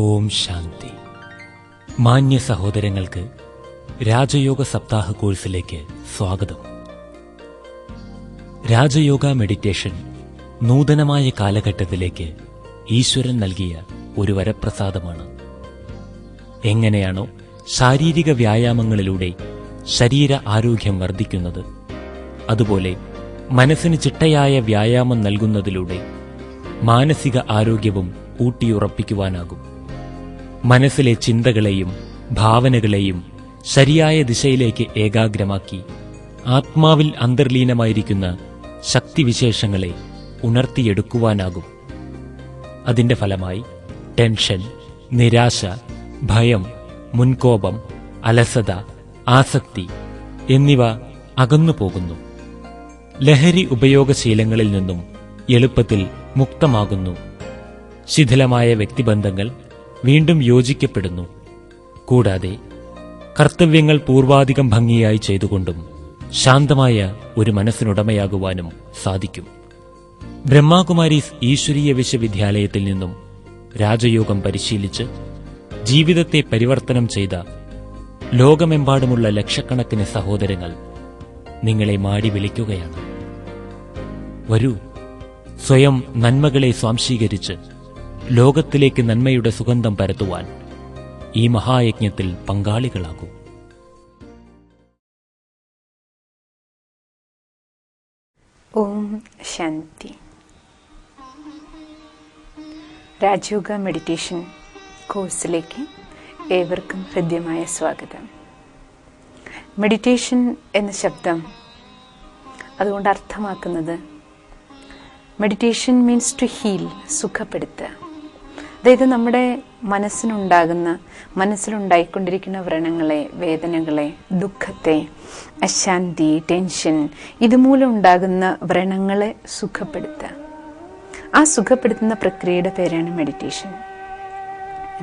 ഓം ശാന്തി. മാന്യ സഹോദരങ്ങൾക്ക് രാജയോഗ സപ്താഹ കോഴ്സിലേക്ക് സ്വാഗതം. രാജയോഗ മെഡിറ്റേഷൻ നൂതനമായ കാലഘട്ടത്തിലേക്ക് ഈശ്വരൻ നൽകിയ ഒരു വരപ്രസാദമാണ്. എങ്ങനെയാണോ ശാരീരിക വ്യായാമങ്ങളിലൂടെ ശരീര ആരോഗ്യം വർദ്ധിക്കുന്നത്, അതുപോലെ മനസ്സിന് ചിട്ടയായ വ്യായാമം നൽകുന്നതിലൂടെ മാനസിക ആരോഗ്യവും ഊട്ടിയുറപ്പിക്കുവാനാകും. മനസ്സിലെ ചിന്തകളെയും ഭാവനകളെയും ശരിയായ ദിശയിലേക്ക് ഏകാഗ്രമാക്കി ആത്മാവിൽ അന്തർലീനമായിരിക്കുന്ന ശക്തിവിശേഷങ്ങളെ ഉണർത്തിയെടുക്കുവാനാകും. അതിന്റെ ഫലമായി ടെൻഷൻ, നിരാശ, ഭയം, മുൻകോപം, അലസത, ആസക്തി എന്നിവ അകന്നുപോകുന്നു. ലഹരി ഉപയോഗശീലങ്ങളിൽ നിന്നും എളുപ്പത്തിൽ മുക്തമാകുന്നു. ശിഥിലമായ വ്യക്തിബന്ധങ്ങൾ വീണ്ടും യോജിക്കപ്പെടുന്നു. കൂടാതെ കർത്തവ്യങ്ങൾ പൂർവാധികം ഭംഗിയായി ചെയ്തുകൊണ്ടും ശാന്തമായ ഒരു മനസ്സിനുടമയാകുവാനും സാധിക്കും. ബ്രഹ്മകുമാരീസ് ഈശ്വരീയ വിശ്വവിദ്യാലയത്തിൽ നിന്നും രാജയോഗം പരിശീലിച്ച് ജീവിതത്തെ പരിവർത്തനം ചെയ്ത ലോകമെമ്പാടുമുള്ള ലക്ഷക്കണക്കിന് സഹോദരങ്ങൾ നിങ്ങളെ മാടി വിളിക്കുകയാണ്. വരൂ, സ്വയം നന്മകളെ സ്വാംശീകരിച്ച് ലോകത്തിലേക്ക് നന്മയുടെ സുഗന്ധം പരത്തുവാൻ ഈ മഹായജ്ഞത്തിൽ പങ്കാളികളാകൂ. ഓം ശാന്തി. രാജയോഗ മെഡിറ്റേഷൻ കോഴ്സിലേക്ക് ഏവർക്കും ഹൃദ്യമായ സ്വാഗതം. മെഡിറ്റേഷൻ എന്ന ശബ്ദം അതുകൊണ്ട് അർത്ഥമാക്കുന്നത് മെഡിറ്റേഷൻ മീൻസ് ടു ഹീൽ, സുഖപ്പെടുത്തുക. അതായത് നമ്മുടെ മനസ്സിലുണ്ടായിക്കൊണ്ടിരിക്കുന്ന വ്രണങ്ങളെ, വേദനകളെ, ദുഃഖത്തെ, അശാന്തി, ടെൻഷൻ, ഇതുമൂലം ഉണ്ടാകുന്ന വ്രണങ്ങളെ സുഖപ്പെടുത്തുക. ആ സുഖപ്പെടുത്തുന്ന പ്രക്രിയയുടെ പേരാണ് മെഡിറ്റേഷൻ.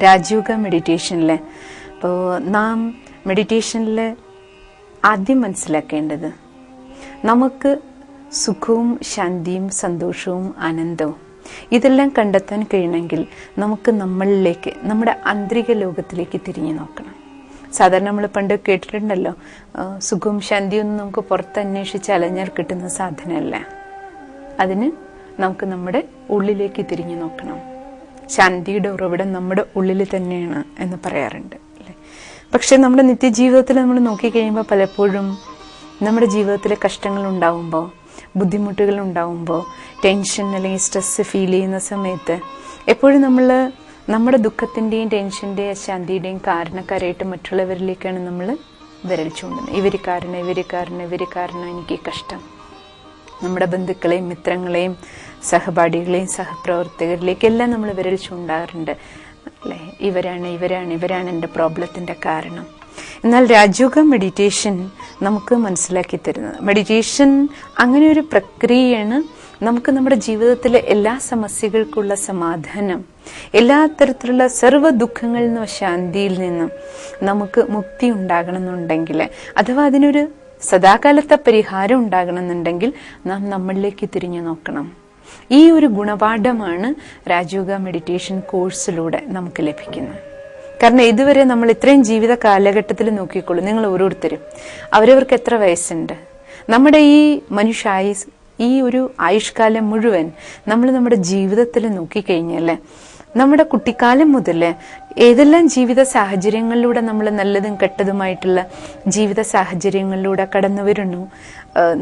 രാജയോഗ മെഡിറ്റേഷനിൽ നാം മെഡിറ്റേഷനിൽ ആദ്യം മനസ്സിലാക്കേണ്ടത് നമുക്ക് സുഖവും ശാന്തിയും സന്തോഷവും ആനന്ദവും ഇതെല്ലാം കണ്ടെത്താൻ കഴിയണമെങ്കിൽ നമുക്ക് നമ്മളിലേക്ക്, നമ്മുടെ ആന്തരിക ലോകത്തിലേക്ക് തിരിഞ്ഞു നോക്കണം. സാധാരണ നമ്മൾ പണ്ട് കേട്ടിട്ടുണ്ടല്ലോ, സുഖവും ശാന്തിയും ഒന്നും നമുക്ക് പുറത്ത് അന്വേഷിച്ച് അലഞ്ഞാൽ കിട്ടുന്ന സാധനമല്ല. അതിന് നമുക്ക് നമ്മുടെ ഉള്ളിലേക്ക് തിരിഞ്ഞു നോക്കണം. ശാന്തിയുടെ ഉറവിടം നമ്മുടെ ഉള്ളിൽ തന്നെയാണ് എന്ന് പറയാറുണ്ട് അല്ലേ. പക്ഷെ നമ്മുടെ നിത്യജീവിതത്തിൽ നമ്മൾ നോക്കിക്കഴിയുമ്പോൾ പലപ്പോഴും നമ്മുടെ ജീവിതത്തിലെ കഷ്ടങ്ങൾ ഉണ്ടാവുമ്പോൾ, ബുദ്ധിമുട്ടുകൾ ഉണ്ടാവുമ്പോൾ, ടെൻഷൻ അല്ലെങ്കിൽ സ്ട്രെസ് ഫീൽ ചെയ്യുന്ന സമയത്ത് എപ്പോഴും നമ്മൾ നമ്മുടെ ദുഃഖത്തിൻ്റെയും ടെൻഷൻ്റെയും അശാന്തിയുടെയും കാരണക്കാരായിട്ട് മറ്റുള്ളവരിലേക്കാണ് നമ്മൾ വിരൽ ചൂണ്ടുന്നത്. ഇവർ കാരണം എനിക്ക് കഷ്ടം. നമ്മുടെ ബന്ധുക്കളെയും മിത്രങ്ങളെയും സഹപാഠികളെയും സഹപ്രവർത്തകരിലേക്കെല്ലാം നമ്മൾ വിരൽ ചൂണ്ടാറുണ്ട് അല്ലേ. ഇവരാണ് എൻ്റെ പ്രോബ്ലത്തിൻ്റെ കാരണം. എന്നാൽ രാജയോഗ മെഡിറ്റേഷൻ നമുക്ക് മനസ്സിലാക്കി തരുന്നത്, മെഡിറ്റേഷൻ അങ്ങനെ ഒരു പ്രക്രിയയാണ്. നമുക്ക് നമ്മുടെ ജീവിതത്തിലെ എല്ലാ സമസ്യകൾക്കുള്ള സമാധാനം, എല്ലാ തരത്തിലുള്ള സർവ്വ ദുഃഖങ്ങളിൽ നിന്നും ശാന്തിയിൽ നിന്നും നമുക്ക് മുക്തി ഉണ്ടാകണമെന്നുണ്ടെങ്കിൽ, അഥവാ അതിനൊരു സദാകാലത്തെ പരിഹാരം ഉണ്ടാകണമെന്നുണ്ടെങ്കിൽ നാം നമ്മളിലേക്ക് തിരിഞ്ഞു നോക്കണം. ഈ ഒരു ഗുണപാഠമാണ് രാജയോഗ മെഡിറ്റേഷൻ കോഴ്സിലൂടെ നമുക്ക് ലഭിക്കുന്നത്. കാരണം ഇതുവരെ നമ്മൾ ഇത്രയും ജീവിത കാലഘട്ടത്തിൽ നോക്കിക്കോളൂ, നിങ്ങൾ ഓരോരുത്തരും അവരവർക്ക് എത്ര വയസ്സുണ്ട്. നമ്മുടെ ഈ മനുഷ്യായുസ്, ഈ ഒരു ആയുഷ്കാലം മുഴുവൻ നമ്മൾ നമ്മുടെ ജീവിതത്തിൽ നോക്കിക്കഴിഞ്ഞാൽ നമ്മുടെ കുട്ടിക്കാലം മുതൽ ഏതെല്ലാം ജീവിത സാഹചര്യങ്ങളിലൂടെ നമ്മൾ നല്ലതും കെട്ടതുമായിട്ടുള്ള ജീവിത സാഹചര്യങ്ങളിലൂടെ കടന്നു വരുന്നു.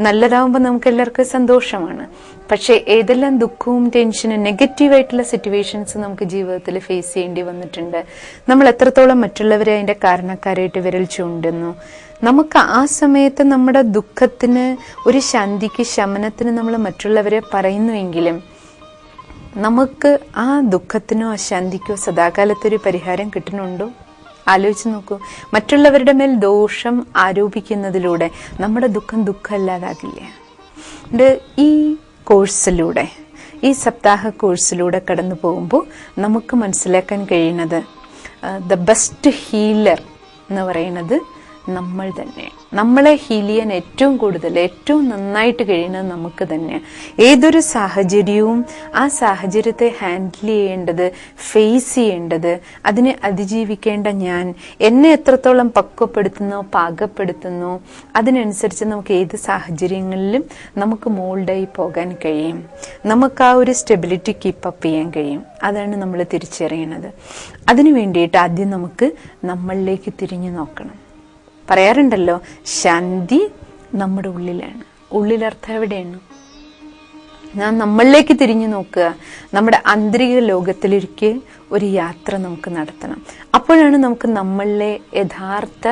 നല്ലതാവുമ്പോൾ നമുക്ക് എല്ലാവർക്കും സന്തോഷമാണ്. പക്ഷെ ഏതെല്ലാം ദുഃഖവും ടെൻഷനും നെഗറ്റീവായിട്ടുള്ള സിറ്റുവേഷൻസ് നമുക്ക് ജീവിതത്തിൽ ഫേസ് ചെയ്യേണ്ടി വന്നിട്ടുണ്ട്. നമ്മൾ എത്രത്തോളം മറ്റുള്ളവരെ അതിൻ്റെ കാരണക്കാരായിട്ട് വിരൽ ചൂണ്ടുന്നു. നമുക്ക് ആ സമയത്ത് നമ്മുടെ ദുഃഖത്തിന് ഒരു ശാന്തിക്ക്, ശമനത്തിന് നമ്മൾ മറ്റുള്ളവരെ പറയുന്നുവെങ്കിലും നമുക്ക് ആ ദുഃഖത്തിനോ അശാന്തിക്കോ സദാകാലത്തൊരു പരിഹാരം കിട്ടുന്നുണ്ടോ? ആലോചിച്ച് നോക്കൂ. മറ്റുള്ളവരുടെ മേൽ ദോഷം ആരോപിക്കുന്നതിലൂടെ നമ്മുടെ ദുഃഖമല്ലാതാകില്ല. ഈ കോഴ്സിലൂടെ, ഈ സപ്താഹ കോഴ്സിലൂടെ കടന്നു പോകുമ്പോൾ നമുക്ക് മനസ്സിലാക്കാൻ കഴിയുന്നത് ദ ബെസ്റ്റ് ഹീലർ എന്ന് പറയുന്നത് നമ്മൾ തന്നെ. നമ്മളെ ഹീൽ ചെയ്യാൻ ഏറ്റവും കൂടുതൽ ഏറ്റവും നന്നായിട്ട് കഴിയുന്നത് നമുക്ക് തന്നെയാണ്. ഏതൊരു സാഹചര്യവും ആ സാഹചര്യത്തെ ഹാൻഡിൽ ചെയ്യേണ്ടത്, ഫേസ് ചെയ്യേണ്ടത്, അതിനെ അതിജീവിക്കേണ്ട ഞാൻ എന്നെ എത്രത്തോളം പക്വപ്പെടുത്തുന്നോ പാകപ്പെടുത്തുന്നോ അതിനനുസരിച്ച് നമുക്ക് ഏത് സാഹചര്യങ്ങളിലും നമുക്ക് മോൾഡായി പോകാൻ കഴിയും. നമുക്ക് ആ ഒരു സ്റ്റെബിലിറ്റി കീപ്പപ്പ് ചെയ്യാൻ കഴിയും. അതാണ് നമ്മൾ തിരിച്ചറിയണത്. അതിനു വേണ്ടിയിട്ട് ആദ്യം നമുക്ക് നമ്മളിലേക്ക് തിരിഞ്ഞു നോക്കണം. പറയാറുണ്ടല്ലോ, ശാന്തി നമ്മുടെ ഉള്ളിലാണ്. ഉള്ളിലർത്ഥം എവിടെയാണ്? നാം നമ്മളിലേക്ക് തിരിഞ്ഞു നോക്കുക. നമ്മുടെ ആന്തരിക ലോകത്തിലേക്ക് ഒരു യാത്ര നമുക്ക് നടത്തണം. അപ്പോഴാണ് നമുക്ക് നമ്മളിലെ യഥാർത്ഥ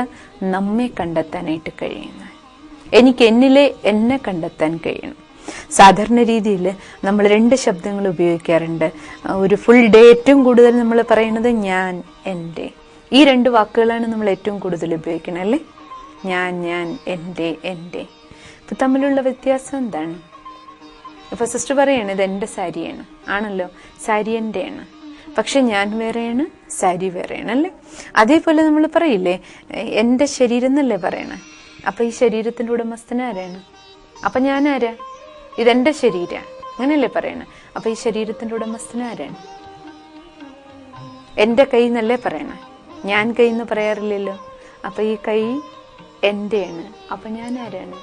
നമ്മെ കണ്ടെത്താനായിട്ട് കഴിയുന്നത്. എനിക്ക് എന്നിലെ എന്നെ കണ്ടെത്താൻ കഴിയണം. സാധാരണ രീതിയിൽ നമ്മൾ 2 ശബ്ദങ്ങൾ ഉപയോഗിക്കാറുണ്ട്. ഒരു ഫുൾ ഡേ ഏറ്റവും കൂടുതൽ നമ്മൾ പറയുന്നത് ഞാൻ, എൻ്റെ. ഈ 2 വാക്കുകളാണ് നമ്മൾ ഏറ്റവും കൂടുതൽ ഉപയോഗിക്കുന്നത്, അല്ലേ? ഞാൻ, എൻ്റെ, എൻ്റെ. ഇപ്പൊ തമ്മിലുള്ള വ്യത്യാസം എന്താണ്? ഇപ്പൊ സിസ്റ്റർ പറയാണ് ഇത് എൻ്റെ സാരിയാണ്, ആണല്ലോ, സാരി എൻ്റെയാണ്. പക്ഷെ ഞാൻ വേറെയാണ്, സാരി വേറെയാണ്, അല്ലേ? അതേപോലെ നമ്മൾ പറയില്ലേ എൻ്റെ ശരീരം എന്നല്ലേ പറയണേ. അപ്പൊ ഈ ശരീരത്തിന്റെ ഉടമസ്ഥൻ ആരാണ്? അപ്പൊ ഞാൻ ആരാ? ഇതെന്റെ ശരീരമാണ്, അങ്ങനെയല്ലേ പറയണേ. അപ്പൊ ഈ ശരീരത്തിന്റെ ഉടമസ്ഥൻ ആരാണ്? എന്റെ കൈ എന്നല്ലേ പറയണേ. ഞാൻ കൈ എന്ന് പറയാറില്ലല്ലോ. അപ്പൊ ഈ കൈ എന്റെയാണ്. അപ്പൊ ഞാൻ ആരാണ്?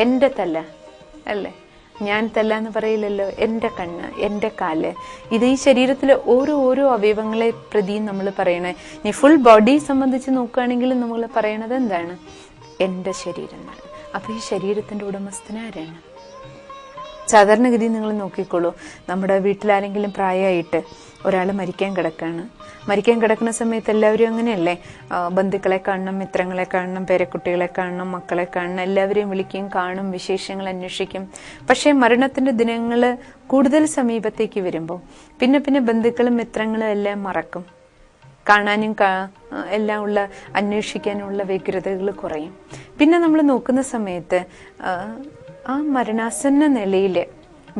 എന്റെ തല, അല്ലേ? ഞാൻ തല എന്ന് പറയില്ലല്ലോ. എന്റെ കണ്ണ്, എന്റെ കാല്, ഇത് ഈ ശരീരത്തിലെ ഓരോ അവയവങ്ങളെ പ്രതിയും നമ്മൾ പറയണേ. ഇനി ഫുൾ ബോഡി സംബന്ധിച്ച് നോക്കുകയാണെങ്കിൽ നമ്മൾ പറയണത് എന്താണ്? എന്റെ ശരീരം എന്നാണ്. അപ്പൊ ഈ ശരീരത്തിന്റെ ഉടമസ്ഥൻ ആരാണ്? സാധാരണഗതി നിങ്ങൾ നോക്കിക്കോളൂ, നമ്മുടെ വീട്ടിലാരെങ്കിലും പ്രായമായിട്ട് ഒരാൾ മരിക്കാൻ കിടക്കുന്ന സമയത്ത് എല്ലാവരും അങ്ങനെയല്ലേ, ബന്ധുക്കളെ കാണണം, മിത്രങ്ങളെ കാണണം, പേരക്കുട്ടികളെ കാണണം, മക്കളെ കാണണം, എല്ലാവരെയും വിളിക്കും, കാണും, വിശേഷങ്ങൾ അന്വേഷിക്കും. പക്ഷേ മരണത്തിന്റെ ദിനങ്ങൾ കൂടുതൽ സമീപത്തേക്ക് വരുമ്പോൾ പിന്നെ ബന്ധുക്കളും മിത്രങ്ങളും എല്ലാം മറക്കും. കാണാനും എല്ലാം ഉള്ള അന്വേഷിക്കാനുള്ള വ്യഗ്രതകൾ കുറയും. പിന്നെ നമ്മൾ നോക്കുന്ന സമയത്ത് ആ മരണാസന്ന നിലയിൽ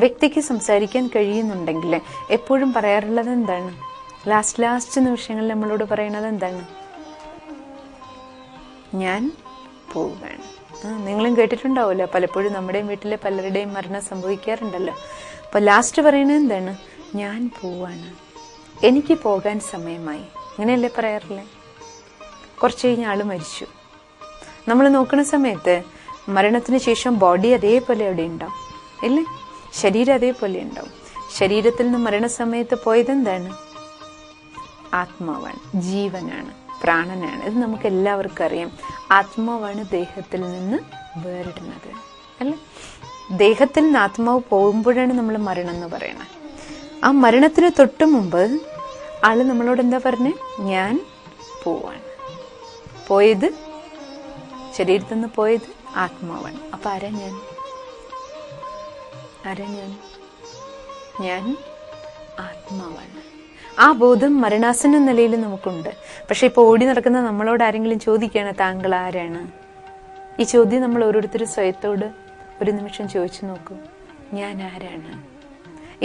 വ്യക്തിക്ക് സംസാരിക്കാൻ കഴിയുന്നുണ്ടെങ്കിൽ എപ്പോഴും പറയാറുള്ളത് എന്താണ്? ലാസ്റ്റ് നിമിഷങ്ങളിൽ നമ്മളോട് പറയണത് എന്താണ്? ഞാൻ പോവുകയാണ്. നിങ്ങളും കേട്ടിട്ടുണ്ടാവുമല്ലോ, പലപ്പോഴും നമ്മുടെയും വീട്ടിലെ പലരുടെയും മരണം സംഭവിക്കാറുണ്ടല്ലോ. അപ്പൊ ലാസ്റ്റ് പറയുന്നത് എന്താണ്? ഞാൻ പോവാണ്, എനിക്ക് പോകാൻ സമയമായി. അങ്ങനെയല്ലേ പറയാറില്ലേ? കുറച്ച് കഴിഞ്ഞ ആള് മരിച്ചു. നമ്മൾ നോക്കുന്ന സമയത്ത് മരണത്തിന് ശേഷം ബോഡി അതേപോലെ അവിടെ ഉണ്ടാവും, ഇല്ലേ? ശരീരം അതേപോലെ ഉണ്ടാവും. ശരീരത്തിൽ നിന്ന് മരണസമയത്ത് പോയത് എന്താണ്? ആത്മാവാണ്, ജീവനാണ്, പ്രാണനാണ്. ഇത് നമുക്ക് എല്ലാവർക്കും അറിയാം. ആത്മാവാണ് ദേഹത്തിൽ നിന്ന് വേറിടുന്നത്, അല്ലേ? ദേഹത്തിൽ നിന്ന് ആത്മാവ് പോകുമ്പോഴാണ് നമ്മൾ മരണം എന്ന് പറയണത്. ആ മരണത്തിന് തൊട്ട് മുമ്പ് ആള് നമ്മളോട് എന്താ പറഞ്ഞേ? ഞാൻ പോവാണ്. പോയത് ശരീരത്തിൽ നിന്ന് പോയത് ആത്മാവാണ്. അപ്പൊ ആരാ ഞാൻ? ഞാൻ ആത്മാവാണ്. ആ ബോധം മരണാസന്ന നിലയിൽ നമുക്കുണ്ട്. പക്ഷെ ഇപ്പൊ ഓടി നടക്കുന്ന നമ്മളോട് ആരെങ്കിലും ചോദിക്കുകയാണ് താങ്കൾ ആരാണ്? ഈ ചോദ്യം നമ്മൾ ഓരോരുത്തരും സ്വയത്തോട് ഒരു നിമിഷം ചോദിച്ചു നോക്കൂ. ഞാൻ ആരാണ്?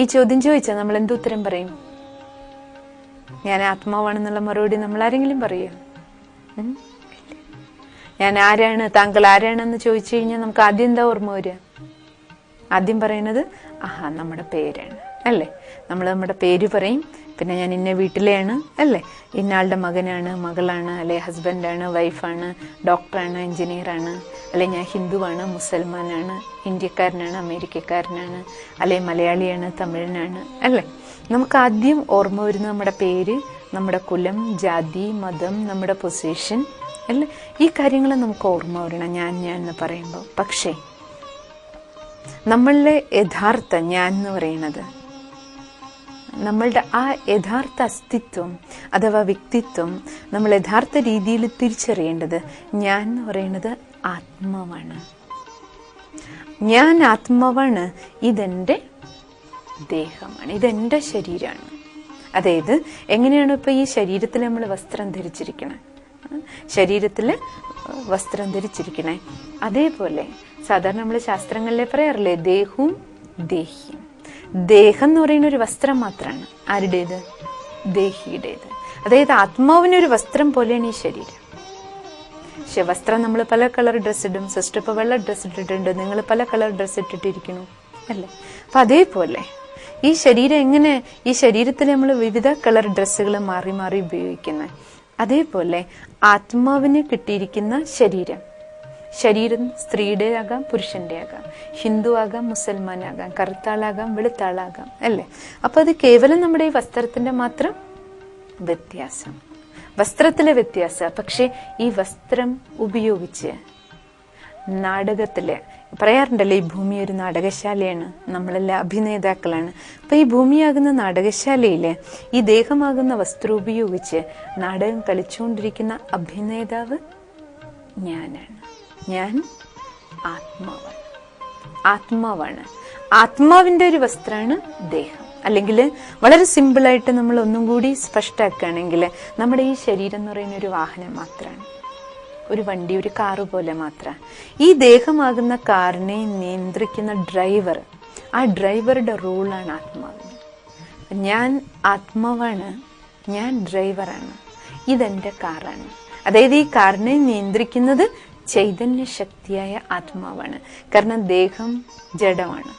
ഈ ചോദ്യം ചോദിച്ചാൽ നമ്മൾ എന്ത് ഉത്തരം പറയും? ഞാൻ ആത്മാവാണെന്നുള്ള മറുപടി നമ്മൾ ആരെങ്കിലും പറയുക? ഞാൻ ആരാണ്, താങ്കൾ ആരാണെന്ന് ചോദിച്ചു കഴിഞ്ഞാൽ നമുക്ക് ആദ്യം എന്താ ഓർമ്മ വരിക? ആദ്യം പറയുന്നത് നമ്മുടെ പേരാണ്, അല്ലേ? നമ്മൾ നമ്മുടെ പേര് പറയും. പിന്നെ ഞാൻ ഇന്ന വീട്ടിലെയാണ്, അല്ലേ? ഇന്നയാളുടെ മകനാണ്, മകളാണ്, അല്ലെ ഹസ്ബൻഡാണ്, വൈഫാണ്, ഡോക്ടറാണ്, എഞ്ചിനീയറാണ്, അല്ലെ ഞാൻ ഹിന്ദുവാണ്, മുസൽമാനാണ്, ഇന്ത്യക്കാരനാണ്, അമേരിക്കക്കാരനാണ്, അല്ലെ മലയാളിയാണ്, തമിഴനാണ്, അല്ലേ? നമുക്ക് ആദ്യം ഓർമ്മ വരുന്ന നമ്മുടെ പേര്, നമ്മുടെ കുലം, ജാതി, മതം, നമ്മുടെ പൊസിഷൻ, അല്ലേ? ഈ കാര്യങ്ങൾ നമുക്ക് ഓർമ്മ വരണം ഞാൻ എന്ന് പറയുമ്പോൾ. പക്ഷേ നമ്മളുടെ യഥാർത്ഥ ഞാൻ എന്ന് പറയുന്നത്, നമ്മളുടെ ആ യഥാർത്ഥ അസ്തിത്വം അഥവാ വ്യക്തിത്വം നമ്മൾ യഥാർത്ഥ രീതിയിൽ തിരിച്ചറിയേണ്ടത് ഞാൻ എന്ന് പറയുന്നത് ആത്മാവാണ്. ഞാൻ ആത്മാവാണ്. ഇതെൻ്റെ ദേഹമാണ്, ഇതെൻ്റെ ശരീരമാണ്. അതായത് എങ്ങനെയാണ് ഇപ്പൊ ഈ ശരീരത്തിൽ നമ്മൾ വസ്ത്രം ധരിച്ചിരിക്കണേ, അതേപോലെ സാധാരണ നമ്മൾ ശാസ്ത്രങ്ങളിലെ പറയാറില്ലേ ദേഹവും ദേഹിയും. ദേഹം എന്ന് പറയുന്ന ഒരു വസ്ത്രം മാത്രമാണ്. ആരുടേത്? ദേഹിയുടേത്. അതായത് ആത്മാവിനൊരു വസ്ത്രം പോലെയാണ് ഈ ശരീരം. പക്ഷെ വസ്ത്രം നമ്മൾ പല കളർ ഡ്രസ്സ് ഇടും. സിസ്റ്റർ ഇപ്പോൾ വെള്ള ഡ്രസ്സ് ഇട്ടിട്ടുണ്ട്, നിങ്ങൾ പല കളർ ഡ്രസ്സ് ഇട്ടിട്ടിരിക്കുന്നു അല്ലേ? അപ്പം അതേപോലെ ഈ ശരീരം എങ്ങനെ, ഈ ശരീരത്തിൽ നമ്മൾ വിവിധ കളർ ഡ്രസ്സുകൾ മാറി മാറി ഉപയോഗിക്കുന്നത്, അതേപോലെ ആത്മാവിന് കിട്ടിയിരിക്കുന്ന ശരീരം സ്ത്രീയുടെ ആകാം, പുരുഷന്റെ ആകാം, ഹിന്ദു ആകാം, മുസൽമാനാകാം, കറുത്താളാകാം, വെളുത്താളാകാം അല്ലേ? അപ്പൊ അത് കേവലം നമ്മുടെ ഈ വസ്ത്രത്തിന്റെ മാത്രം വ്യത്യാസം, വസ്ത്രത്തിലെ വ്യത്യാസം. പക്ഷെ ഈ വസ്ത്രം ഉപയോഗിച്ച് നാടകത്തില് പറയാറുണ്ടല്ലോ, ഈ ഭൂമി ഒരു നാടകശാലയാണ്, നമ്മളെല്ലാം അഭിനേതാക്കളാണ്. അപ്പൊ ഈ ഭൂമിയാകുന്ന നാടകശാലയില് ഈ ദേഹമാകുന്ന വസ്ത്രം ഉപയോഗിച്ച് നാടകം കളിച്ചുകൊണ്ടിരിക്കുന്ന അഭിനേതാവ് ഞാനാണ്. ഞാൻ ആത്മാവാണ്. ആത്മാവിന്റെ ഒരു വസ്ത്രമാണ് ദേഹം. അല്ലെങ്കിൽ വളരെ സിമ്പിളായിട്ട് നമ്മൾ ഒന്നും കൂടി സ്പഷ്ടാക്കുകയാണെങ്കിൽ നമ്മുടെ ഈ ശരീരം എന്ന് പറയുന്ന ഒരു വാഹനം മാത്രമാണ്, ഒരു വണ്ടി, ഒരു കാറ് പോലെ മാത്രം. ഈ ദേഹമാകുന്ന കാറിനെ നിയന്ത്രിക്കുന്ന ഡ്രൈവർ, ആ ഡ്രൈവറുടെ റോളാണ് ആത്മാവിന്. ഞാൻ ആത്മാവാണ്, ഞാൻ ഡ്രൈവറാണ്, ഇതെന്റെ കാറാണ്. അതായത് ഈ കാറിനെ നിയന്ത്രിക്കുന്നത് ചൈതന്യ ശക്തിയായ ആത്മാവാണ്. കാരണം ദേഹം ജഡമാണ്.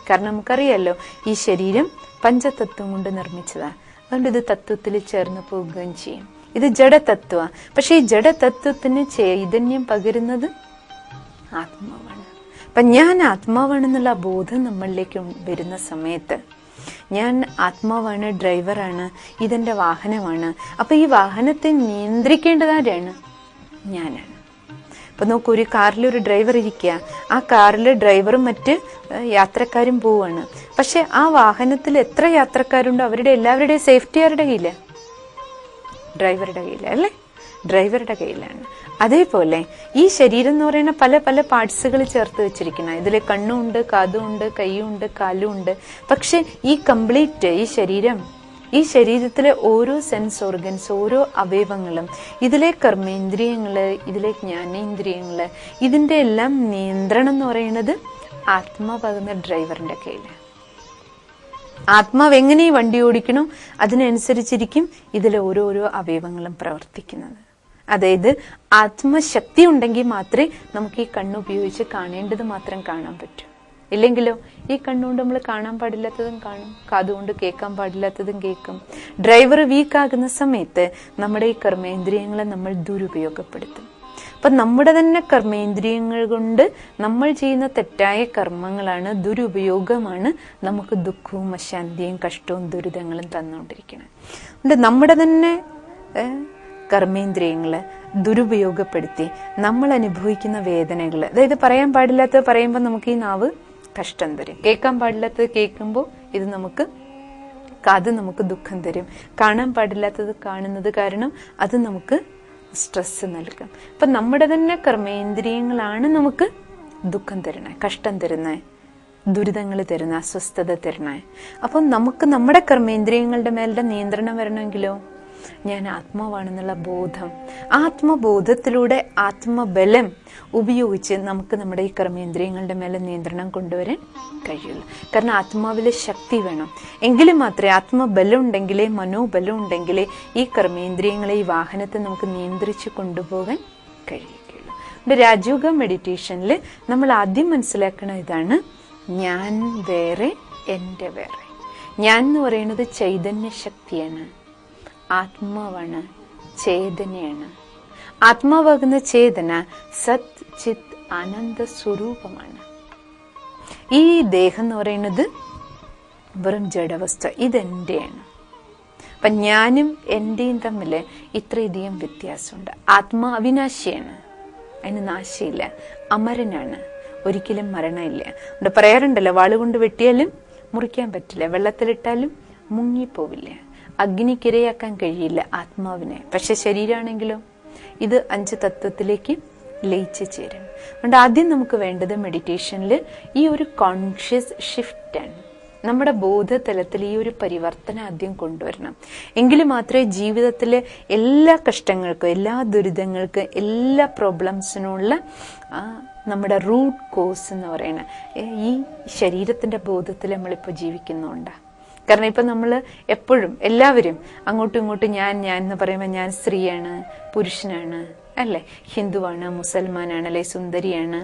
കാരണം നമുക്കറിയാലോ, ഈ ശരീരം പഞ്ചതത്വം കൊണ്ട് നിർമ്മിച്ചതാണ്. അതുകൊണ്ട് ഇത് തത്വത്തിൽ ചേർന്ന് പോവുകയും ചെയ്യും. ഇത് ജഡതത്വമാണ്. പക്ഷെ ഈ ജഡതത്വത്തിന് ചൈതന്യം പകരുന്നത് ആത്മാവാണ്. അപ്പൊ ഞാൻ ആത്മാവാണെന്നുള്ള ബോധം നമ്മളിലേക്ക് വരുന്ന സമയത്ത്, ഞാൻ ആത്മാവാണ്, ഡ്രൈവറാണ്, ഇതെന്റെ വാഹനമാണ്. അപ്പൊ ഈ വാഹനത്തെ നിയന്ത്രിക്കേണ്ടതാരാണ്? ഞാനാണ്. അപ്പൊ നോക്കൂ, ഒരു കാറിൽ ഒരു ഡ്രൈവർ ഇരിക്കുക, ആ കാറിൽ ഡ്രൈവറും മറ്റ് യാത്രക്കാരും പോവാണ്. പക്ഷെ ആ വാഹനത്തിൽ എത്ര യാത്രക്കാരുണ്ടോ അവരുടെ എല്ലാവരുടെയും സേഫ്റ്റി ആരുടെ കയ്യില്? ഡ്രൈവറുടെ കയ്യില അല്ലേ? ഡ്രൈവറുടെ കയ്യിലാണ്. അതേപോലെ ഈ ശരീരം എന്ന് പറയുന്ന പല പല പാർട്സുകൾ ചേർത്ത് വെച്ചിരിക്കണം. ഇതിൽ കണ്ണുണ്ട്, കാതുണ്ട്, കൈയുണ്ട്, കാലുണ്ട്. പക്ഷെ ഈ കംപ്ലീറ്റ് ഈ ശരീരത്തിലെ ഓരോ സെൻസ് ഓർഗൻസ്, ഓരോ അവയവങ്ങളും, ഇതിലെ കർമ്മേന്ദ്രിയങ്ങള്, ഇതിലെ ജ്ഞാനേന്ദ്രിയങ്ങള്, ഇതിന്റെ എല്ലാം നിയന്ത്രണം എന്ന് പറയുന്നത് ആത്മാവാകുന്ന ഡ്രൈവറിന്റെ കയ്യില്. ആത്മാവ് എങ്ങനെ ഈ വണ്ടി ഓടിക്കണോ അതിനനുസരിച്ചിരിക്കും ഇതിലെ ഓരോരോ അവയവങ്ങളും പ്രവർത്തിക്കുന്നത്. അതായത് ആത്മശക്തി ഉണ്ടെങ്കിൽ മാത്രമേ നമുക്ക് ഈ കണ്ണുപയോഗിച്ച് കാണേണ്ടത് മാത്രം കാണാൻ പറ്റൂ. ഇല്ലെങ്കിലോ ഈ കണ്ണുകൊണ്ട് നമ്മൾ കാണാൻ പാടില്ലാത്തതും കാണും, കാതുകൊണ്ട് കേൾക്കാൻ പാടില്ലാത്തതും കേൾക്കും. ഡ്രൈവർ വീക്കാകുന്ന സമയത്ത് നമ്മുടെ ഈ കർമ്മേന്ദ്രിയങ്ങളെ നമ്മൾ ദുരുപയോഗപ്പെടുത്തും. അപ്പൊ നമ്മുടെ തന്നെ കർമ്മേന്ദ്രിയങ്ങൾ കൊണ്ട് നമ്മൾ ചെയ്യുന്ന തെറ്റായ കർമ്മങ്ങളാണ്, ദുരുപയോഗമാണ് നമുക്ക് ദുഃഖവും അശാന്തിയും കഷ്ടവും ദുരിതങ്ങളും തന്നുകൊണ്ടിരിക്കുന്നത്. അതുകൊണ്ട് നമ്മുടെ തന്നെ കർമ്മേന്ദ്രിയങ്ങള് ദുരുപയോഗപ്പെടുത്തി നമ്മൾ അനുഭവിക്കുന്ന വേദനകള്, അതായത് പറയാൻ പാടില്ലാത്തത് പറയുമ്പോൾ നമുക്ക് ഈ നാവ് കഷ്ടം തരും, കേൾക്കാൻ പാടില്ലാത്തത് കേൾക്കുമ്പോൾ ഇത് നമുക്ക് കാത് നമുക്ക് ദുഃഖം തരും, കാണാൻ പാടില്ലാത്തത് കാണുന്നത് കാരണം അത് നമുക്ക് സ്ട്രെസ് നൽകും. അപ്പൊ നമ്മുടെ തന്നെ കർമ്മേന്ദ്രിയങ്ങളാണ് നമുക്ക് ദുഃഖം തരണേ, കഷ്ടം തരുന്നേ, ദുരിതങ്ങൾ തരുന്ന, അസ്വസ്ഥത തരണേ. അപ്പം നമുക്ക് നമ്മുടെ കർമ്മേന്ദ്രിയങ്ങളുടെ മേലുള്ള നിയന്ത്രണം വരണമെങ്കിലോ ഞാൻ ആത്മാവാണെന്നുള്ള ബോധം, ആത്മബോധത്തിലൂടെ ആത്മബലം ഉപയോഗിച്ച് നമുക്ക് നമ്മുടെ ഈ കർമ്മേന്ദ്രിയങ്ങളുടെ മേലെ നിയന്ത്രണം കൊണ്ടുവരാൻ കഴിയുള്ളൂ. കാരണം ആത്മാവിലെ ശക്തി വേണം, എങ്കിലും മാത്രമേ, ആത്മബലം ഉണ്ടെങ്കിലേ, മനോബലം ഉണ്ടെങ്കിലേ ഈ കർമ്മേന്ദ്രിയങ്ങളെ, ഈ വാഹനത്തെ നമുക്ക് നിയന്ത്രിച്ച് കൊണ്ടുപോകാൻ കഴിയുകയുള്ളൂ. അതുകൊണ്ട് രാജയോഗ മെഡിറ്റേഷനിൽ നമ്മൾ ആദ്യം മനസ്സിലാക്കണം ഇതാണ്, ഞാൻ വേറെ, എൻ്റെ വേറെ. ഞാൻ എന്ന് പറയുന്നത് ചൈതന്യ ശക്തിയാണ്, ആത്മാവാണ്, ചേതനയാണ്. ആത്മാവാകുന്ന ചേതന സത് ചിത് ആനന്ദ സ്വരൂപമാണ്. ഈ ദേഹം എന്ന് പറയുന്നത് വെറും ജഡവസ്തു, ഇതെന്റെയാണ്. അപ്പൊ ഞാനും എന്റെയും തമ്മിൽ ഇത്രയധികം വ്യത്യാസമുണ്ട്. ആത്മാ അവിനാശിയാണ്, അതിന് നാശമില്ല, അമരനാണ്, ഒരിക്കലും മരണമില്ല. ഇവിടെ പറയാറുണ്ടല്ലോ, വാളുകൊണ്ട് വെട്ടിയാലും മുറിക്കാൻ പറ്റില്ല, വെള്ളത്തിലിട്ടാലും മുങ്ങിപ്പോവില്ല, അഗ്നിക്കിരയാക്കാൻ കഴിയില്ല ആത്മാവിനെ. പക്ഷെ ശരീരമാണെങ്കിലോ ഇത് 5 തത്വത്തിലേക്ക് ലയിച്ചു ചേരും. അതുകൊണ്ട് ആദ്യം നമുക്ക് വേണ്ടത് മെഡിറ്റേഷനിൽ ഈ ഒരു കോൺഷ്യസ് ഷിഫ്റ്റാണ്. നമ്മുടെ ബോധതലത്തിൽ ഈ ഒരു പരിവർത്തനം ആദ്യം കൊണ്ടുവരണം. എങ്കിൽ മാത്രമേ ജീവിതത്തിലെ എല്ലാ കഷ്ടങ്ങൾക്കും, എല്ലാ ദുരിതങ്ങൾക്കും, എല്ലാ പ്രോബ്ലംസിനുള്ള നമ്മുടെ റൂട്ട് കോസ് എന്ന് പറയുന്ന ഈ ശരീരത്തിന്റെ ബോധത്തിൽ നമ്മളിപ്പോൾ ജീവിക്കുന്നുണ്ട്. കാരണം ഇപ്പം നമ്മൾ എപ്പോഴും എല്ലാവരും അങ്ങോട്ടും ഇങ്ങോട്ടും ഞാൻ എന്ന് പറയുമ്പോൾ ഞാൻ സ്ത്രീയാണ്, പുരുഷനാണ് അല്ലേ? ഹിന്ദുവാണ്, മുസൽമാനാണ്, അല്ലെങ്കിൽ സുന്ദരിയാണ്,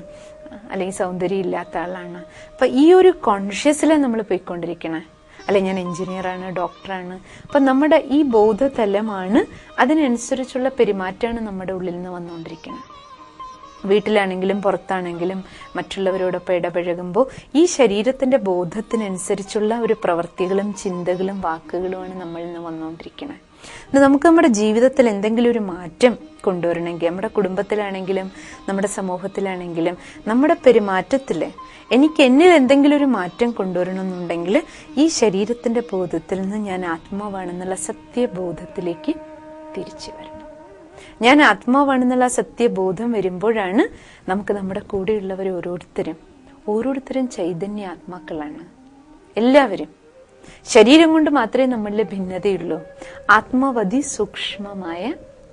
അല്ലെങ്കിൽ സൗന്ദര്യം ഇല്ലാത്ത ആളാണ്. അപ്പൊ ഈ ഒരു കോൺഷ്യസിലാണ് നമ്മൾ പോയിക്കൊണ്ടിരിക്കണേ. അല്ലെ, ഞാൻ എഞ്ചിനീയറാണ്, ഡോക്ടറാണ്. അപ്പൊ നമ്മുടെ ഈ ബോധതലമാണ്, അതിനനുസരിച്ചുള്ള പെരുമാറ്റമാണ് നമ്മുടെ ഉള്ളിൽ നിന്ന് വന്നുകൊണ്ടിരിക്കുന്നത്. വീട്ടിലാണെങ്കിലും പുറത്താണെങ്കിലും മറ്റുള്ളവരോടൊപ്പം ഇടപഴകുമ്പോൾ ഈ ശരീരത്തിന്റെ ബോധത്തിനനുസരിച്ചുള്ള ഒരു പ്രവൃത്തികളും ചിന്തകളും വാക്കുകളുമാണ് നമ്മളിൽ നിന്ന് വന്നുകൊണ്ടിരിക്കുന്നത്. നമുക്ക് നമ്മുടെ ജീവിതത്തിൽ എന്തെങ്കിലും ഒരു മാറ്റം കൊണ്ടുവരണമെങ്കിൽ, നമ്മുടെ കുടുംബത്തിലാണെങ്കിലും നമ്മുടെ സമൂഹത്തിലാണെങ്കിലും നമ്മുടെ പെരുമാറ്റത്തിൽ എനിക്ക് എന്നിൽ എന്തെങ്കിലും ഒരു മാറ്റം കൊണ്ടുവരണമെന്നുണ്ടെങ്കിൽ ഈ ശരീരത്തിന്റെ ബോധത്തിൽ നിന്ന് ഞാൻ ആത്മാവാണെന്നുള്ള സത്യബോധത്തിലേക്ക് തിരിച്ചു വരണം. ഞാൻ ആത്മാവാണെന്നുള്ള സത്യബോധം വരുമ്പോഴാണ് നമുക്ക് നമ്മുടെ കൂടെയുള്ളവർ ഓരോരുത്തരും ചൈതന്യ ആത്മാക്കളാണ്. എല്ലാവരും ശരീരം കൊണ്ട് മാത്രമേ നമ്മളിൽ ഭിന്നതയുള്ളൂ. ആത്മാവധി സൂക്ഷ്മമായ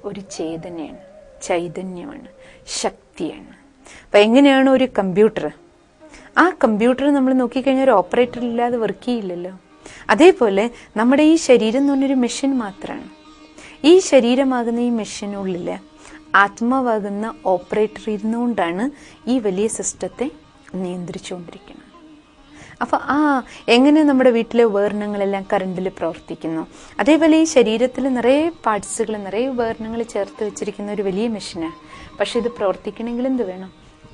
ഒരു ചേതനയാണ്, ചൈതന്യമാണ്, ശക്തിയാണ്. അപ്പൊ എങ്ങനെയാണ് ഒരു കമ്പ്യൂട്ടർ, ആ കമ്പ്യൂട്ടർ നമ്മൾ നോക്കിക്കഴിഞ്ഞാൽ ഒരു ഓപ്പറേറ്റർ ഇല്ലാതെ വർക്ക് ചെയ്യില്ലല്ലോ. അതേപോലെ നമ്മുടെ ഈ ശരീരം എന്ന് പറഞ്ഞൊരു മെഷീൻ മാത്രമാണ്. ഈ ശരീരമാകുന്ന ഈ മെഷീനുള്ളില് ആത്മാവാകുന്ന ഓപ്പറേറ്റർ ഇരുന്നുകൊണ്ടാണ് ഈ വലിയ സിസ്റ്റത്തെ നിയന്ത്രിച്ചുകൊണ്ടിരിക്കുന്നത്. അപ്പൊ എങ്ങനെ നമ്മുടെ വീട്ടിലെ ഉപകരണങ്ങളെല്ലാം കറണ്ടിൽ പ്രവർത്തിക്കുന്നു, അതേപോലെ ഈ ശരീരത്തിൽ നിറയെ പാർട്സുകൾ, നിറയെ ഉപകരണങ്ങൾ ചേർത്ത് വെച്ചിരിക്കുന്ന ഒരു വലിയ മെഷീനാണ്. പക്ഷെ ഇത് പ്രവർത്തിക്കണമെങ്കിൽ എന്ത് വേണം?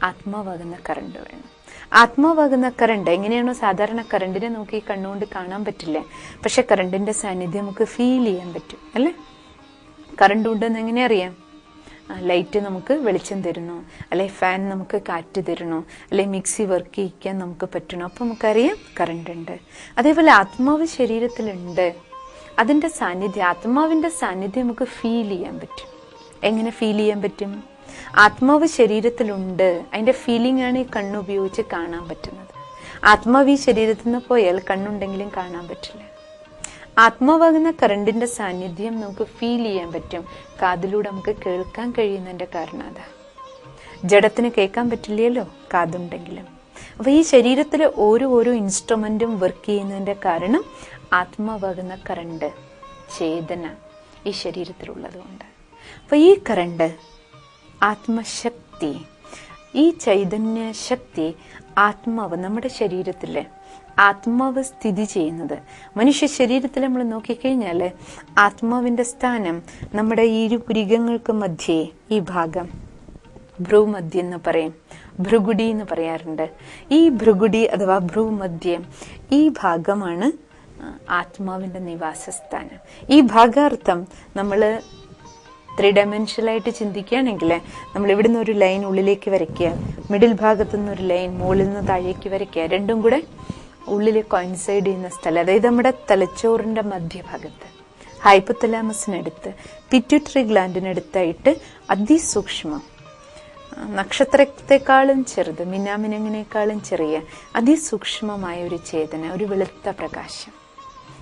ആത്മാവാകുന്ന കറണ്ട് വേണം. ആത്മാവാകുന്ന കറണ്ട് എങ്ങനെയാണോ, സാധാരണ കറണ്ടിനെ നോക്കി കണ്ണുകൊണ്ട് കാണാൻ പറ്റില്ല, പക്ഷെ കറണ്ടിന്റെ സാന്നിധ്യം നമുക്ക് ഫീൽ ചെയ്യാൻ പറ്റും, അല്ലേ? കറണ്ട് ഉണ്ടെന്ന് എങ്ങനെ അറിയാം? ലൈറ്റ് നമുക്ക് വെളിച്ചം തരുന്നു, അല്ലെ ഫാൻ നമുക്ക് കാറ്റ് തരുന്നു, അല്ലെ മിക്സി വർക്ക് ചെയ്യിക്കാൻ നമുക്ക് പറ്റണം. അപ്പൊ നമുക്കറിയാം കറണ്ട് ഉണ്ട്. അതേപോലെ ആത്മാവ് ശരീരത്തിലുണ്ട്. അതിന്റെ സാന്നിധ്യം, ആത്മാവിന്റെ സാന്നിധ്യം നമുക്ക് ഫീൽ ചെയ്യാൻ പറ്റും. എങ്ങനെ ഫീൽ ചെയ്യാൻ പറ്റും? ആത്മാവ് ശരീരത്തിലുണ്ട്, അതിന്റെ ഫീലിംഗ് ആണ് ഈ കണ്ണുപയോഗിച്ച് കാണാൻ പറ്റുന്നത്. ആത്മാവ് ഈ ശരീരത്തിൽ നിന്ന് പോയാൽ കണ്ണുണ്ടെങ്കിലും കാണാൻ പറ്റില്ല. ആത്മാവാകുന്ന കറണ്ടിന്റെ സാന്നിധ്യം നമുക്ക് ഫീൽ ചെയ്യാൻ പറ്റും. കാതിലൂടെ നമുക്ക് കേൾക്കാൻ കഴിയുന്നതിന്റെ കാരണം അതാ. ജഡത്തിന് കേൾക്കാൻ പറ്റില്ലല്ലോ കാതുണ്ടെങ്കിലും. അപ്പൊ ഈ ശരീരത്തിലെ ഓരോ ഇൻസ്ട്രുമെന്റും വർക്ക് ചെയ്യുന്നതിന്റെ കാരണം ആത്മാവാകുന്ന കറണ്ട്, ചേതന ഈ ശരീരത്തിലുള്ളതുകൊണ്ട്. അപ്പൊ ഈ കറണ്ട്, ആത്മശക്തി, ഈ ചൈതന്യ ശക്തി, ആത്മാവ് നമ്മുടെ ശരീരത്തില്, ആത്മാവ് സ്ഥിതി ചെയ്യുന്നത് മനുഷ്യ ശരീരത്തിൽ നമ്മൾ നോക്കിക്കഴിഞ്ഞാല് ആത്മാവിന്റെ സ്ഥാനം നമ്മുടെ ഈ ഇരുപുരികങ്ങൾക്ക് മധ്യേ, ഈ ഭാഗം ഭ്രൂമധ്യം എന്ന് പറയും, ഭ്രുഗുടി എന്ന് പറയാറുണ്ട്. ഈ ഭ്രുഗുടി അഥവാ ഭ്രൂമധ്യം, ഈ ഭാഗമാണ് ആത്മാവിന്റെ നിവാസസ്ഥാനം. ഈ ഭാഗാർത്ഥം നമ്മള് 3 ഡയമെൻഷനായിട്ട് ചിന്തിക്കുകയാണെങ്കിൽ നമ്മൾ ഇവിടുന്ന് ഒരു ലൈൻ ഉള്ളിലേക്ക് വരയ്ക്കുക, മിഡിൽ ഭാഗത്തു നിന്ന് ഒരു ലൈൻ മുകളിൽ നിന്ന് താഴേക്ക് വരയ്ക്കുക, രണ്ടും കൂടെ ഉള്ളിൽ കോയിൻസൈഡ് ചെയ്യുന്ന സ്ഥലം, അതായത് നമ്മുടെ തലച്ചോറിന്റെ മധ്യഭാഗത്ത്, ഹൈപ്പോതലാമസിനടുത്ത്, പിറ്റ്യൂട്ടറി ഗ്ലാൻഡിനടുത്തായിട്ട് അതിസൂക്ഷ്മം, നക്ഷത്രത്തെക്കാളും ചെറുത്, മിന്നാമിനങ്ങിനേക്കാളും ചെറിയ അതിസൂക്ഷ്മമായ ഒരു ചേതന, ഒരു വെളുത്ത പ്രകാശം.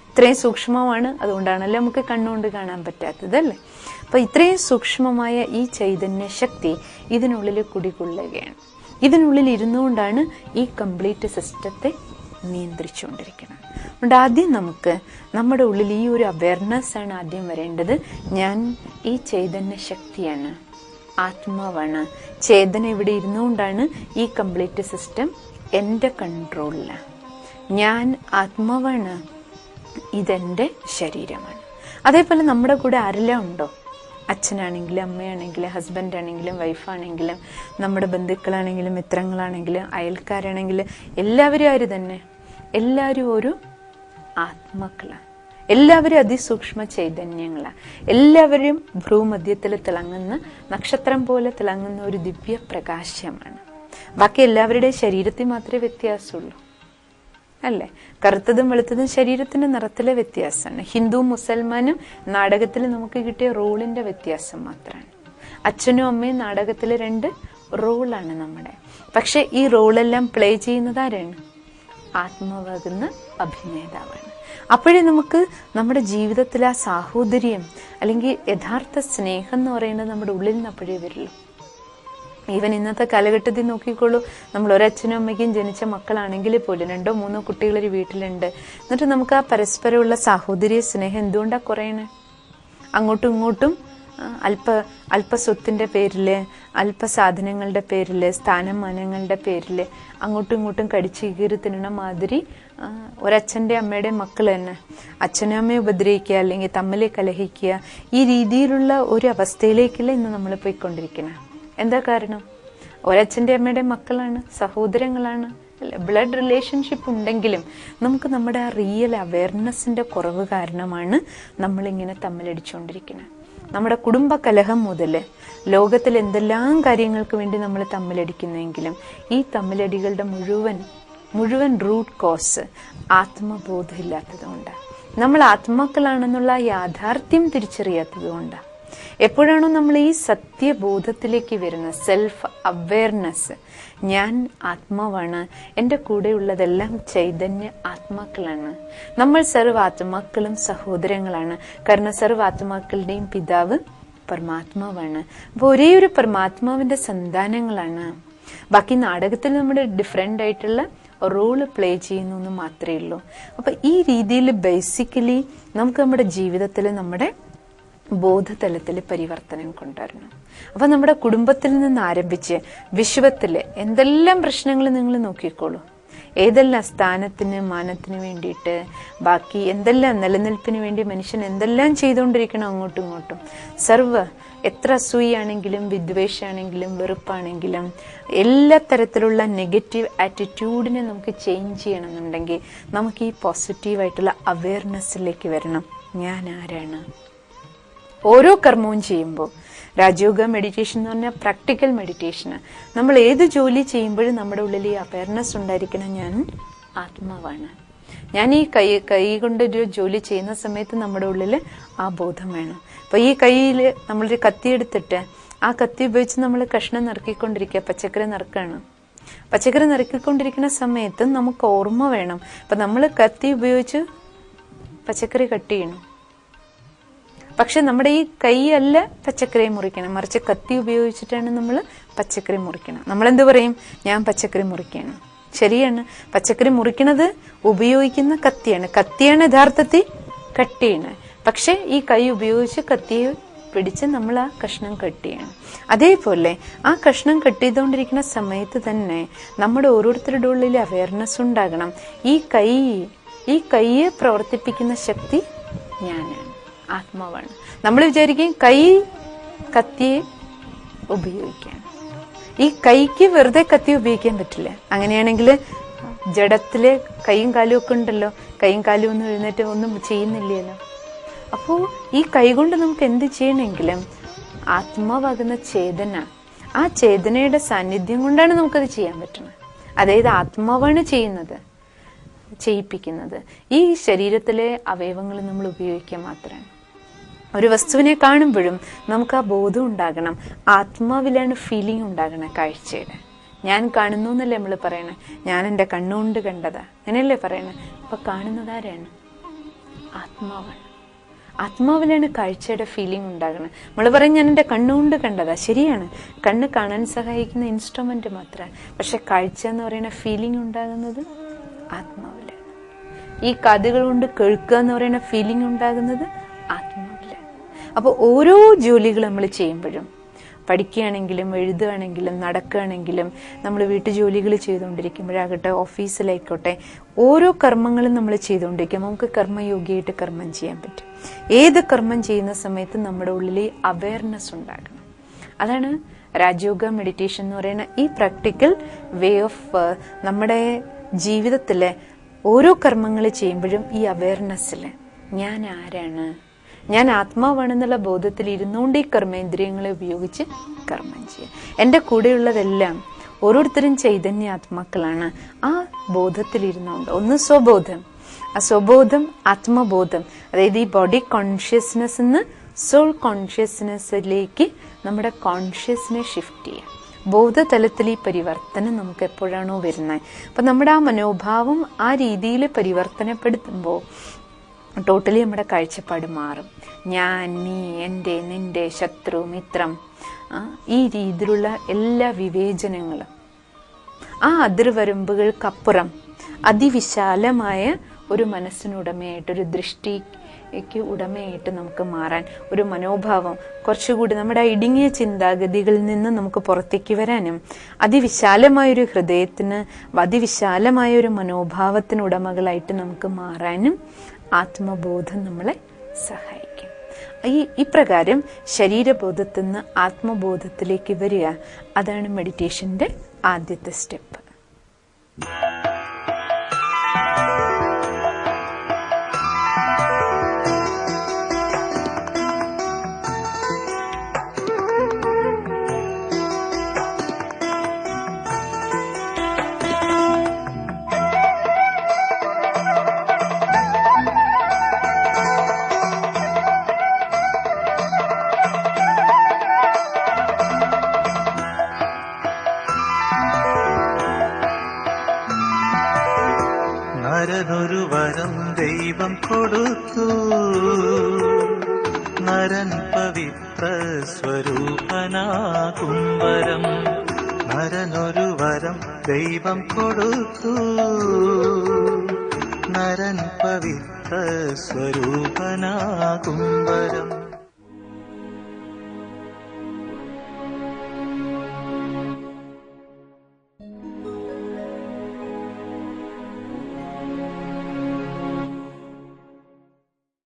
ഇത്രയും സൂക്ഷ്മമാണ്, അതുകൊണ്ടാണല്ലോ നമുക്ക് കണ്ണുകൊണ്ട് കാണാൻ പറ്റാത്തത്, അല്ലേ? അപ്പൊ ഇത്രയും സൂക്ഷ്മമായ ഈ ചൈതന്യ ശക്തി ഇതിനുള്ളിൽ കുടികൊള്ളുകയാണ്. ഇതിനുള്ളിൽ ഇരുന്നുകൊണ്ടാണ് ഈ കംപ്ലീറ്റ് സിസ്റ്റത്തെ നിയന്ത്രിച്ചുകൊണ്ടിരിക്കുന്നത്. അതുകൊണ്ട് ആദ്യം നമുക്ക് നമ്മുടെ ഉള്ളിൽ ഈ ഒരു അവയർനെസ് ആണ് ആദ്യം വരേണ്ടത്. ഞാൻ ഈ ചൈതന്യ ശക്തിയാണ്, ആത്മാവാണ്. ചേതന ഇവിടെ ഇരുന്നുകൊണ്ടാണ് ഈ കംപ്ലീറ്റ് സിസ്റ്റം എൻ്റെ കൺട്രോളിലാണ്. ഞാൻ ആത്മാവാണ്, ഇതെന്റെ ശരീരമാണ്. അതേപോലെ നമ്മുടെ കൂടെ ആരെല്ലാം ഉണ്ടോ, അച്ഛനാണെങ്കിലും അമ്മയാണെങ്കിലും ഹസ്ബൻഡ് ആണെങ്കിലും വൈഫാണെങ്കിലും നമ്മുടെ ബന്ധുക്കളാണെങ്കിലും മിത്രങ്ങളാണെങ്കിലും അയൽക്കാരാണെങ്കിലും എല്ലാവരും ആര് തന്നെ, എല്ലാവരും ഒരു ആത്മാക്കളാണ്. എല്ലാവരും അതിസൂക്ഷ്മ ചൈതന്യങ്ങളാണ്. എല്ലാവരും ഭ്രൂമധ്യത്തിൽ തിളങ്ങുന്ന നക്ഷത്രം പോലെ തിളങ്ങുന്ന ഒരു ദിവ്യ പ്രകാശമാണ്. ബാക്കി എല്ലാവരുടെയും ശരീരത്തിൽ മാത്രമേ വ്യത്യാസമുള്ളൂ, അല്ലേ? കറുത്തതും വെളുത്തതും ശരീരത്തിന്റെ നിറത്തിലെ വ്യത്യാസമാണ്. ഹിന്ദുവും മുസൽമാനും നാടകത്തിൽ നമുക്ക് കിട്ടിയ റോളിന്റെ വ്യത്യാസം മാത്രമാണ്. അച്ഛനും അമ്മയും നാടകത്തിലെ 2 റോളാണ് നമ്മുടെ. പക്ഷെ ഈ റോളെല്ലാം പ്ലേ ചെയ്യുന്നത് ആരാണ്? ആത്മാവാകുന്ന അഭിനേതാവാണ്. അപ്പോഴേ നമുക്ക് നമ്മുടെ ജീവിതത്തിൽ ആ സാഹോദര്യം അല്ലെങ്കിൽ യഥാർത്ഥ സ്നേഹം എന്ന് പറയുന്നത് നമ്മുടെ ഉള്ളിൽ നിന്ന് അപ്പോഴേ വരുള്ളൂ. ഈവൻ ഇന്നത്തെ കാലഘട്ടത്തിൽ നോക്കിക്കോളൂ, നമ്മൾ ഒരച്ഛനും അമ്മയ്ക്കും ജനിച്ച മക്കളാണെങ്കിൽ പോലും 2 or 3 കുട്ടികളൊരു വീട്ടിലുണ്ട്. എന്നിട്ട് നമുക്ക് ആ പരസ്പരമുള്ള സാഹോദര്യ സ്നേഹം എന്തുകൊണ്ടാണ് കുറയണേ? അങ്ങോട്ടും ഇങ്ങോട്ടും അല്പസ്വത്തിൻ്റെ പേരിൽ, അല്പസാധനങ്ങളുടെ പേരിൽ, സ്ഥാനമാനങ്ങളുടെ പേരിൽ അങ്ങോട്ടും ഇങ്ങോട്ടും കടിച്ചു കീറി തിന്നണ മാതിരി ഒരച്ഛൻ്റെ അമ്മയുടെ മക്കൾ തന്നെ അച്ഛനും അമ്മയെ ഉപദ്രവിക്കുക, അല്ലെങ്കിൽ തമ്മിൽ കലഹിക്കുക, ഈ രീതിയിലുള്ള ഒരു അവസ്ഥയിലേക്കല്ല ഇന്ന് നമ്മൾ പോയിക്കൊണ്ടിരിക്കുന്നത്. എന്താ കാരണം? ഒരച്ഛൻ്റെ അമ്മയുടെ മക്കളാണ്, സഹോദരങ്ങളാണ്, ബ്ലഡ് റിലേഷൻഷിപ്പ് ഉണ്ടെങ്കിലും നമുക്ക് നമ്മുടെ ആ റിയൽ അവയർനെസ്സിൻ്റെ കുറവ് കാരണമാണ് നമ്മളിങ്ങനെ തമ്മിലടിച്ചുകൊണ്ടിരിക്കുന്നത്. നമ്മുടെ കുടുംബ കലഹം മുതൽ ലോകത്തിൽ എന്തെല്ലാം കാര്യങ്ങൾക്ക് വേണ്ടി നമ്മൾ തമ്മിലടിക്കുന്നെങ്കിലും ഈ തമ്മിലടികളുടെ മുഴുവൻ റൂട്ട് കോസ് ആത്മബോധമില്ലാത്തത് കൊണ്ടാണ്. നമ്മൾ ആത്മാക്കളാണെന്നുള്ള യാഥാർത്ഥ്യം തിരിച്ചറിയാത്തത് കൊണ്ടാണ്. എപ്പോഴാണോ നമ്മൾ ഈ സത്യബോധത്തിലേക്ക് വരുന്ന സെൽഫ് അവയർനെസ്, ഞാൻ ആത്മാവാണ്, എൻ്റെ കൂടെയുള്ളതെല്ലാം ചൈതന്യ ആത്മാക്കളാണ്, നമ്മൾ സർവ്വ ആത്മാക്കളും സഹോദരങ്ങളാണ്, കാരണം സർവ്വ ആത്മാക്കളുടെയും പിതാവ് പരമാത്മാവാണ്. അപ്പോൾ ഒരേ ഒരു പരമാത്മാവിൻ്റെ സന്താനങ്ങളാണ്. ബാക്കി നാടകത്തിൽ നമ്മുടെ ഡിഫറെൻ്റ് ആയിട്ടുള്ള റോള് പ്ലേ ചെയ്യുന്നു എന്ന് മാത്രമേ ഉള്ളൂ. അപ്പം ഈ രീതിയിൽ ബേസിക്കലി നമുക്ക് നമ്മുടെ ജീവിതത്തിൽ നമ്മുടെ ബോധതലത്തിൽ പരിവർത്തനം കൊണ്ടുവരണം. അപ്പൊ നമ്മുടെ കുടുംബത്തിൽ നിന്ന് ആരംഭിച്ച് വിശ്വത്തില് എന്തെല്ലാം പ്രശ്നങ്ങൾ നിങ്ങൾ നോക്കിക്കോളൂ. ഏതെല്ലാം സ്ഥാനത്തിന്, മാനത്തിന് വേണ്ടിയിട്ട്, ബാക്കി എന്തെല്ലാം നിലനിൽപ്പിന് വേണ്ടി മനുഷ്യൻ എന്തെല്ലാം ചെയ്തുകൊണ്ടിരിക്കണം അങ്ങോട്ടും ഇങ്ങോട്ടും. എത്ര അസൂയാണെങ്കിലും വിദ്വേഷമാണെങ്കിലും വെറുപ്പാണെങ്കിലും എല്ലാ തരത്തിലുള്ള നെഗറ്റീവ് ആറ്റിറ്റ്യൂഡിനെ നമുക്ക് ചേഞ്ച് ചെയ്യണമെന്നുണ്ടെങ്കിൽ നമുക്ക് ഈ പോസിറ്റീവായിട്ടുള്ള അവയർനെസ്സിലേക്ക് വരണം. ഞാൻ ആരാണ്? ഓരോ കർമ്മവും ചെയ്യുമ്പോൾ, രാജയോഗ മെഡിറ്റേഷൻ എന്ന് പറഞ്ഞാൽ പ്രാക്ടിക്കൽ മെഡിറ്റേഷന്, നമ്മൾ ഏത് ജോലി ചെയ്യുമ്പോഴും നമ്മുടെ ഉള്ളിൽ ഈ അവയർനെസ് ഉണ്ടായിരിക്കണം. ഞാൻ ആത്മാവാണ്. ഞാൻ ഈ കൈ കൊണ്ടൊരു ജോലി ചെയ്യുന്ന സമയത്ത് നമ്മുടെ ഉള്ളിൽ ആ ബോധം വേണം. അപ്പൊ ഈ കയ്യിൽ നമ്മളൊരു കത്തി എടുത്തിട്ട് ആ കത്തി ഉപയോഗിച്ച് നമ്മൾ കഷ്ണം നറുക്കിക്കൊണ്ടിരിക്കുക, പച്ചക്കറി നറുക്കാണ്. പച്ചക്കറി നറുക്കിക്കൊണ്ടിരിക്കുന്ന സമയത്ത് നമുക്ക് ഓർമ്മ വേണം, അപ്പൊ നമ്മൾ കത്തി ഉപയോഗിച്ച് പച്ചക്കറി കട്ട് ചെയ്യണം. പക്ഷെ നമ്മുടെ ഈ കൈയല്ല പച്ചക്കറി മുറിക്കണം, മറിച്ച് കത്തി ഉപയോഗിച്ചിട്ടാണ് നമ്മൾ പച്ചക്കറി മുറിക്കണം. നമ്മളെന്ത് പറയും? ഞാൻ പച്ചക്കറി മുറിക്കുകയാണ്. ശരിയാണ്, പച്ചക്കറി മുറിക്കണത് ഉപയോഗിക്കുന്ന കത്തിയാണ് യഥാർത്ഥത്തിൽ കട്ട് ചെയ്യണത്. പക്ഷെ ഈ കൈ ഉപയോഗിച്ച് കത്തിയെ പിടിച്ച് നമ്മൾ ആ കഷ്ണം കട്ട് ചെയ്യണം. അതേപോലെ ആ കഷ്ണം കട്ട് ചെയ്തുകൊണ്ടിരിക്കുന്ന സമയത്ത് തന്നെ നമ്മുടെ ഓരോരുത്തരുടെ ഉള്ളിൽ അവയർനെസ് ഉണ്ടാകണം. ഈ കൈയെ പ്രവർത്തിപ്പിക്കുന്ന ശക്തി ഞാനാണ്, ആത്മാവാണ്. നമ്മൾ വിചാരിക്കും കൈ കത്തിയെ ഉപയോഗിക്കാൻ. ഈ കൈക്ക് വെറുതെ കത്തി ഉപയോഗിക്കാൻ പറ്റില്ല. അങ്ങനെയാണെങ്കിൽ ജഡത്തിലെ കൈയും കാലും ഒക്കെ ഉണ്ടല്ലോ, കൈയും കാലും ഒന്നും എഴുന്നേറ്റ് ഒന്നും ചെയ്യുന്നില്ലല്ലോ. അപ്പോൾ ഈ കൈ കൊണ്ട് നമുക്ക് എന്ത് ചെയ്യണമെങ്കിലും ആത്മാവാകുന്ന ചേതന, ആ ചേതനയുടെ സാന്നിധ്യം കൊണ്ടാണ് നമുക്കത് ചെയ്യാൻ പറ്റുന്നത്. അതായത് ആത്മാവാണ് ചെയ്യിപ്പിക്കുന്നത്. ഈ ശരീരത്തിലെ അവയവങ്ങൾ നമ്മൾ ഉപയോഗിക്കുക മാത്രമാണ്. ഒരു വസ്തുവിനെ കാണുമ്പോഴും നമുക്ക് ആ ബോധം ഉണ്ടാകണം. ആത്മാവിലാണ് ഫീലിംഗ് ഉണ്ടാകണം. കാഴ്ചയുടെ ഞാൻ കാണുന്നു എന്നല്ലേ നമ്മൾ പറയണേ, ഞാൻ എൻ്റെ കണ്ണുകൊണ്ട് കണ്ടതാ, അങ്ങനെയല്ലേ പറയണേ. അപ്പൊ കാണുന്നത് ആരാണ്? ആത്മാവാണ്. ആത്മാവിലാണ് കാഴ്ചയുടെ ഫീലിംഗ് ഉണ്ടാകണം. നമ്മൾ പറയും ഞാൻ എൻ്റെ കണ്ണുകൊണ്ട് കണ്ടതാ. ശരിയാണ്, കണ്ണ് കാണാൻ സഹായിക്കുന്ന ഇൻസ്ട്രുമെന്റ് മാത്രമാണ്. പക്ഷെ കാഴ്ച എന്ന് പറയുന്ന ഫീലിംഗ് ഉണ്ടാകുന്നത് ആത്മാവിലാണ്. ഈ കാതുകൾ കൊണ്ട് കേൾക്കുക എന്ന് പറയുന്ന ഫീലിംഗ് ഉണ്ടാകുന്നത് ആത്മാവിലാണ്. അപ്പോൾ ഓരോ ജോലികൾ നമ്മൾ ചെയ്യുമ്പോഴും, പഠിക്കുകയാണെങ്കിലും എഴുതുകയാണെങ്കിലും നടക്കുകയാണെങ്കിലും നമ്മൾ വീട്ടു ജോലികൾ ചെയ്തുകൊണ്ടിരിക്കുമ്പോഴാകട്ടെ ഓഫീസിലായിക്കോട്ടെ, ഓരോ കർമ്മങ്ങളും നമ്മൾ ചെയ്തുകൊണ്ടിരിക്കുമ്പോൾ നമുക്ക് കർമ്മയോഗിയായിട്ട് കർമ്മം ചെയ്യാൻ പറ്റും. ഏത് കർമ്മം ചെയ്യുന്ന സമയത്ത് നമ്മുടെ ഉള്ളിൽ അവയർനെസ് ഉണ്ടാകണം. അതാണ് രാജയോഗ മെഡിറ്റേഷൻ എന്ന് പറയുന്ന ഈ പ്രാക്ടിക്കൽ വേ ഓഫ് നമ്മുടെ ജീവിതത്തിലെ ഓരോ കർമ്മങ്ങൾ ചെയ്യുമ്പോഴും ഈ അവയർനെസ്സിൽ ഞാൻ ആരാണ്, ഞാൻ ആത്മാവാണെന്നുള്ള ബോധത്തിൽ ഇരുന്നുകൊണ്ട് ഈ കർമ്മേന്ദ്രിയങ്ങളെ ഉപയോഗിച്ച് കർമ്മം ചെയ്യുക. എൻ്റെ കൂടെയുള്ളതെല്ലാം ഓരോരുത്തരും ചൈതന്യ ആത്മാക്കളാണ്. ആ ബോധത്തിൽ ഇരുന്നുകൊണ്ട് ഒന്ന് സ്വബോധം, ആ സ്വബോധം ആത്മബോധം, അതായത് ഈ ബോഡി കോൺഷ്യസ്നെസ് നിന്ന് സോൾ കോൺഷ്യസ്നെസ്സിലേക്ക് നമ്മുടെ കോൺഷ്യസ്നെസ് ഷിഫ്റ്റ് ചെയ്യുക. ബോധതലത്തിൽ ഈ പരിവർത്തനം നമുക്ക് എപ്പോഴാണോ വരുന്നത്, അപ്പം നമ്മുടെ ആ മനോഭാവം ആ രീതിയിൽ പരിവർത്തനപ്പെടുത്തുമ്പോൾ ടോട്ടലി നമ്മുടെ കാഴ്ചപ്പാട് മാറും. ഞാൻ, നീ, എൻ്റെ, നിന്റെ, ശത്രു, മിത്രം, ഈ രീതിയിലുള്ള എല്ലാ വിവേചനങ്ങളും, ആ അതിർവരമ്പുകൾക്കപ്പുറം അതിവിശാലമായ ഒരു മനസ്സിനുടമയായിട്ട്, ഒരു ദൃഷ്ടി ഉടമയായിട്ട് നമുക്ക് മാറാൻ, ഒരു മനോഭാവം കുറച്ചുകൂടി നമ്മുടെ ഇടുങ്ങിയ ചിന്താഗതികളിൽ നിന്ന് നമുക്ക് പുറത്തേക്ക് വരാനും, അതിവിശാലമായൊരു ഹൃദയത്തിന്, അതിവിശാലമായൊരു മനോഭാവത്തിന് ഉടമകളായിട്ട് നമുക്ക് മാറാനും ആത്മബോധം നമ്മളെ സഹായിക്കും. ഈ പ്രകാരം ശരീരബോധത്തിൽ നിന്ന് ആത്മബോധത്തിലേക്ക് വരിക, അതാണ് മെഡിറ്റേഷന്റെ ആദ്യത്തെ സ്റ്റെപ്പ്. നരനൊരു വരം ദൈവം കൊടുത്തു, നരൻ പവിത്ര സ്വരൂപനാകും വരം. നരനൊരു വരം ദൈവം കൊടുത്തു, നരൻ പവിത്ര സ്വരൂപനാകും